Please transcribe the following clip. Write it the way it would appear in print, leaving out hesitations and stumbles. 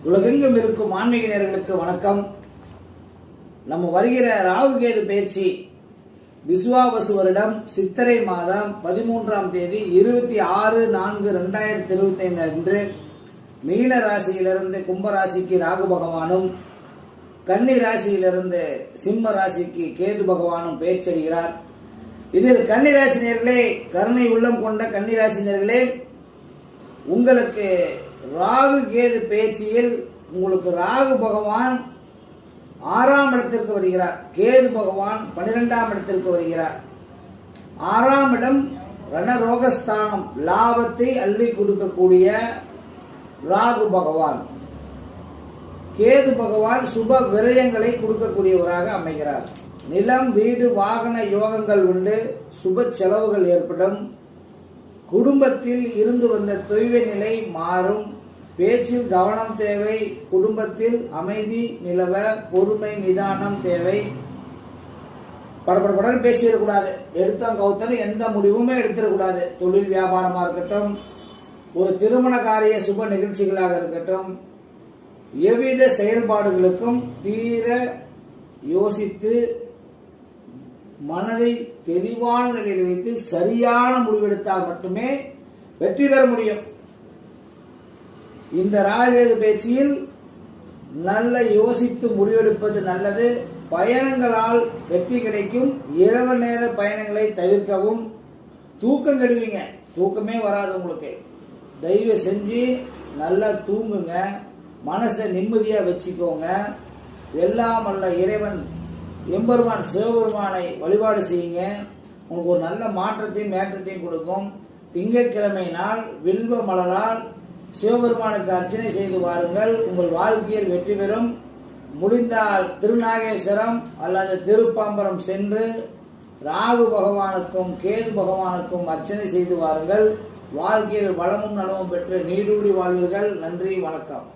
உலகெங்கும் இருக்கும் ஆன்மீக நேயர்களுக்கு வணக்கம். நம்ம வருகிற ராகு கேது பயிற்சி விசுவாவசு வருடம் சித்திரை மாதம் 13ஆம் தேதி 26/4/2025 அன்று மீன ராசியிலிருந்து கும்ப ராசிக்கு ராகு பகவானும், கன்னி ராசியிலிருந்து சிம்ம ராசிக்கு கேது பகவானும் பெயர்ச்செடுகிறார். இதில் கன்னிராசினியர்களே, கருணை உள்ளம் கொண்ட கன்னிராசினியர்களே, உங்களுக்கு ராகு கேது பேச்சியில் உங்களுக்கு ராகு பகவான் 6ஆம் இடத்திற்கு வருகிறார், கேது பகவான் 12ஆம் இடத்திற்கு வருகிறார். 6ஆம் இடம் ரணரோகஸ்தானம், லாபத்தை அள்ளி கொடுக்கக்கூடிய ராகு பகவான். கேது பகவான் சுப விரயங்களை கொடுக்கக்கூடியவராக அமைகிறார். நிலம், வீடு, வாகன யோகங்கள் உண்டு, சுப செலவுகள் ஏற்படும். குடும்பத்தில் இருந்து வந்த தொய்வு நிலை மாறும். பேச்சில் கவனம் தேவை. குடும்பத்தில் அமைதி நிலவ பொறுமை நிதானம் தேவை. படப்படப்படன்னு பேசிடக்கூடாது. எடுத்தோம் கவுத்தலும் எந்த முடிவுமே எடுத்துடக்கூடாது. தொழில் வியாபாரமா இருக்கட்டும், ஒரு திருமண காரிய சுப நிகழ்ச்சிகளாக இருக்கட்டும், எவ்வித செயல்பாடுகளுக்கும் தீர யோசித்து மனதை தெளிவான நிலையில் வைத்து சரியான முடிவெடுத்தால் மட்டுமே வெற்றி பெற முடியும். இந்த ராகு பயிற்சியில் நல்ல யோசித்து முடிவெடுப்பது நல்லது. பயணங்களால் வெற்றி கிடைக்கும். இரவு நேர பயணங்களை தவிர்க்கவும். தூக்கம் கெடுவீங்க, தூக்கமே வராது உங்களுக்கு. தயவு செஞ்சு நல்லா தூங்குங்க, மனசை நிம்மதியா வச்சுக்கோங்க. எல்லாம் அல்ல இறைவன் எம்பெருமான் சிவபெருமானை வழிபாடு செய்யுங்க. உங்களுக்கு ஒரு நல்ல மாற்றத்தையும் ஏற்றத்தையும் கொடுக்கும். திங்கட்கிழமை நாள் வில்வ மலரால் சிவபெருமானுக்கு அர்ச்சனை செய்து வாருங்கள். உங்கள் வாழ்க்கையில் வெற்றி பெறும். முடிந்தால் திருநாகேஸ்வரம் அல்லது திருப்பாம்பரம் சென்று ராகு பகவானுக்கும் கேது பகவானுக்கும் அர்ச்சனை செய்து வாருங்கள். வாழ்க்கையில் வளமும் நலமும் பெற்று நீடூடி வாழ்வீர்கள். நன்றி, வணக்கம்.